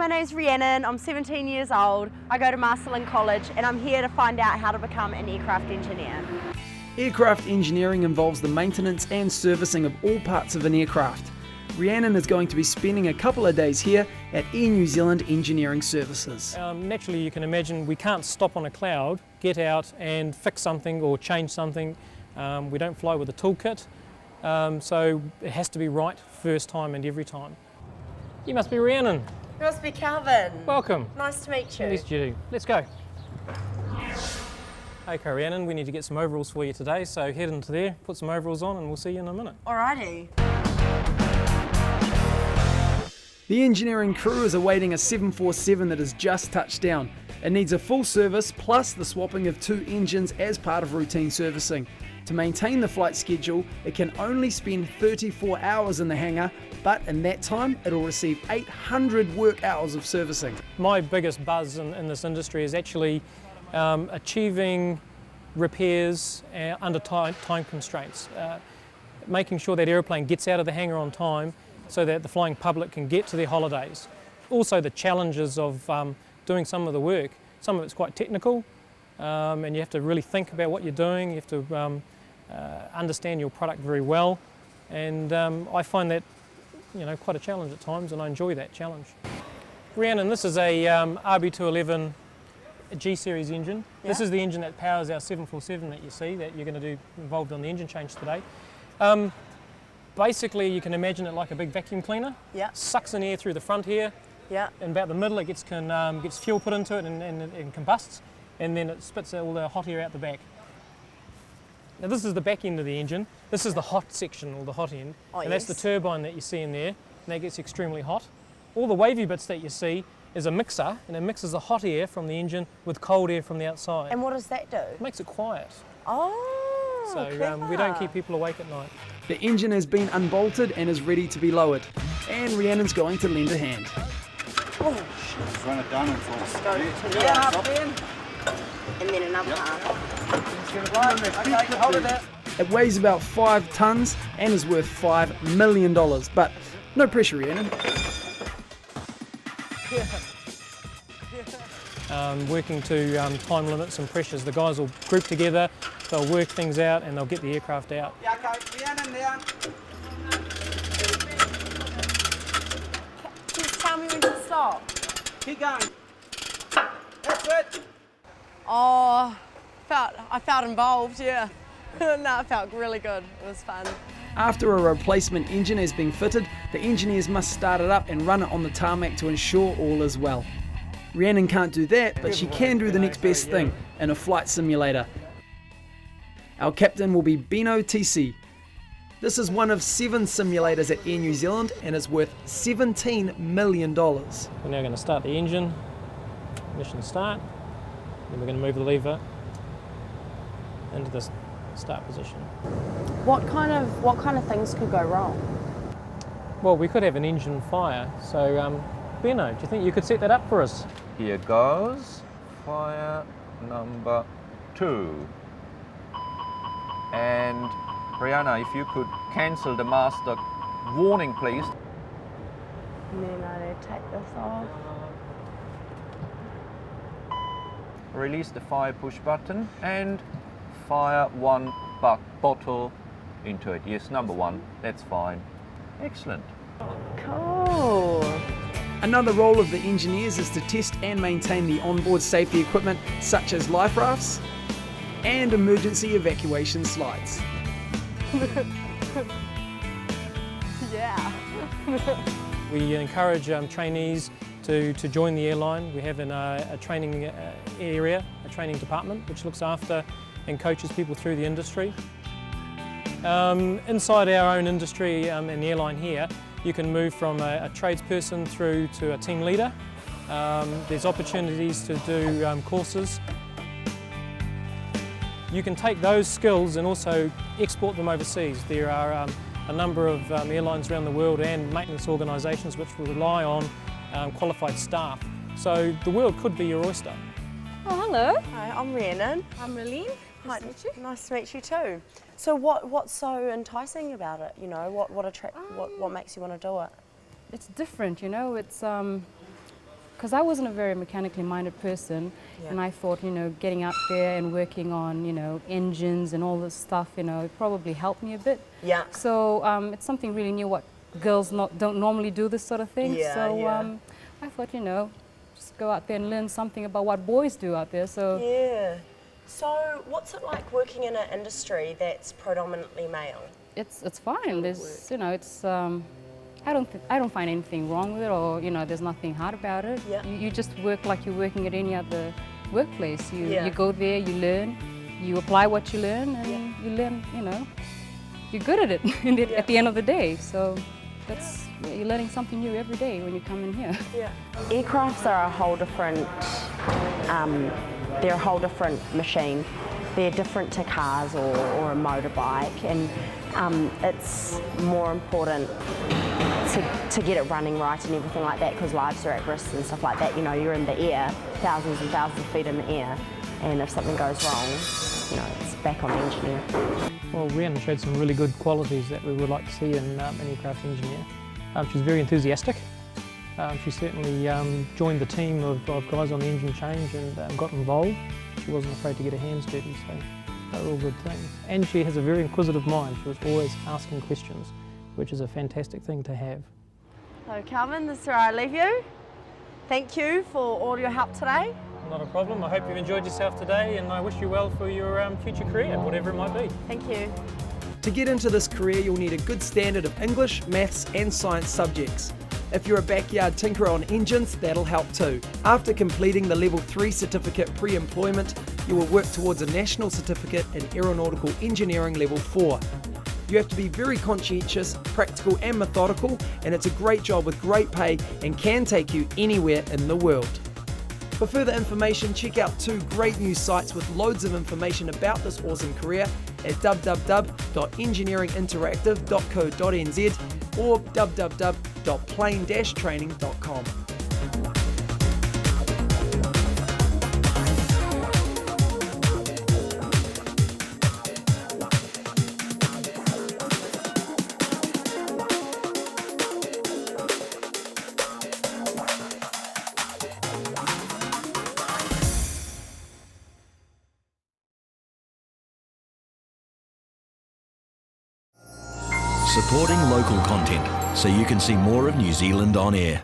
my name's Rhiannon, I'm 17 years old, I go to Marcelin College and I'm here to find out how to become an aircraft engineer. Aircraft engineering involves the maintenance and servicing of all parts of an aircraft. Rhiannon is going to be spending a couple of days here at Air New Zealand Engineering Services. Naturally, you can imagine we can't stop on a cloud, get out and fix something or change something. We don't fly with a toolkit, so it has to be right first time and every time. You must be Rhiannon. You must be Calvin. Welcome. Nice to meet you. Nice to meet you. Let's go. Okay, Rhiannon, we need to get some overalls for you today, so head into there, put some overalls on, and we'll see you in a minute. Alrighty. The engineering crew is awaiting a 747 that has just touched down. It needs a full service plus the swapping of 2 engines as part of routine servicing. To maintain the flight schedule, it can only spend 34 hours in the hangar, but in that time it'll receive 800 work hours of servicing. My biggest buzz in this industry is actually achieving repairs under time constraints, making sure that aeroplane gets out of the hangar on time so that the flying public can get to their holidays. Also the challenges of doing some of the work. Some of it's quite technical and you have to really think about what you're doing, you have to understand your product very well, and I find that quite a challenge at times, and I enjoy that challenge. Rhiannon, this is a RB211 G-series engine. Yeah. This is the engine that powers our 747 that you see, that you're going to do involved on the engine change today. Basically, you can imagine it like a big vacuum cleaner. Yeah. Sucks in air through the front here. Yeah. And about the middle, it gets fuel put into it and combusts, and then it spits all the hot air out the back. Now this is the back end of the engine. This is the hot section, or the hot end, and that's the turbine that you see in there, and that gets extremely hot. All the wavy bits that you see is a mixer, and it mixes the hot air from the engine with cold air from the outside. And what does that do? It makes it quiet. Oh, so we don't keep people awake at night. The engine has been unbolted and is ready to be lowered, and Rhiannon's going to lend a hand. Oh, Just run it down and force. go to the half then, and then another half. Okay, hold it there. It weighs about 5 tonnes and is worth $5 million, but no pressure, Rhiannon. Working to time limits and pressures. The guys will group together, they'll work things out, and they'll get the aircraft out. Yeah, okay, Rhiannon down. Just tell me when to stop. Keep going. That's it. Oh, I felt involved, yeah. No, it felt really good. It was fun. After a replacement engine has been fitted, the engineers must start it up and run it on the tarmac to ensure all is well. Rhiannon can't do that, but she can do the next best thing in a flight simulator. Our captain will be Bino TC. This is one of 7 simulators at Air New Zealand and is worth $17 million. We're now going to start the engine, ignition start, then we're going to move the lever into the start position. What kind of things could go wrong? Well, we could have an engine fire, so Beno, do you think you could set that up for us? Here goes fire number 2. And Brianna, if you could cancel the master warning, please. And then I take this off. Release the fire push button and fire 1 bottle into it. Yes, number 1. That's fine. Excellent. Cool. Another role of the engineers is to test and maintain the onboard safety equipment such as life rafts and emergency evacuation slides. Yeah. We encourage trainees to join the airline. We have a training area, a training department, which looks after and coaches people through the industry. Inside our own industry and the airline here, you can move from a tradesperson through to a team leader. There's opportunities to do courses. You can take those skills and also export them overseas. There are a number of airlines around the world and maintenance organisations which will rely on qualified staff. So the world could be your oyster. Oh, hello. Hi, I'm Rhiannon. I'm Marlene. Nice to meet you. Nice to meet you too. So what's so enticing about it? You know, what makes you want to do it? It's different, you know. It's because I wasn't a very mechanically minded person, and I thought, getting out there and working on, engines and all this stuff, it probably helped me a bit. Yeah. So it's something really new. What girls don't normally do this sort of thing. Yeah, so yeah. I thought, just go out there and learn something about what boys do out there. So Yeah. So what's it like working in an industry that's predominantly male? it's fine. There's, it's. I don't find anything wrong with it, or there's nothing hard about it. Yeah. You just work like you're working at any other workplace. Yeah. You go there, you learn, you apply what you learn, and you learn. You're good at it at the end of the day. So you're learning something new every day when you come in here. Yeah. Aircrafts are a whole different. They're a whole different machine. They're different to cars or a motorbike, and it's more important to get it running right and everything like that, because lives are at risk and stuff like that. You're in the air, thousands and thousands of feet in the air, and if something goes wrong, it's back on the engineer. Well, Rhiannon showed some really good qualities that we would like to see in an aircraft engineer. She's very enthusiastic. She certainly joined the team of guys on the engine change and got involved. She wasn't afraid to get her hands dirty, so they're all good things. And she has a very inquisitive mind. She was always asking questions, which is a fantastic thing to have. So Calvin, this is where I leave you. Thank you for all your help today. Not a problem. I hope you've enjoyed yourself today, and I wish you well for your future career, whatever it might be. Thank you. To get into this career, you'll need a good standard of English, maths and science subjects. If you're a backyard tinkerer on engines, that'll help too. After completing the Level 3 certificate pre-employment, you will work towards a national certificate in Aeronautical Engineering Level 4. You have to be very conscientious, practical and methodical, and it's a great job with great pay and can take you anywhere in the world. For further information, check out 2 great news sites with loads of information about this awesome career at www.engineeringinteractive.co.nz or www.plane-training.com. Supporting local content so you can see more of New Zealand on air.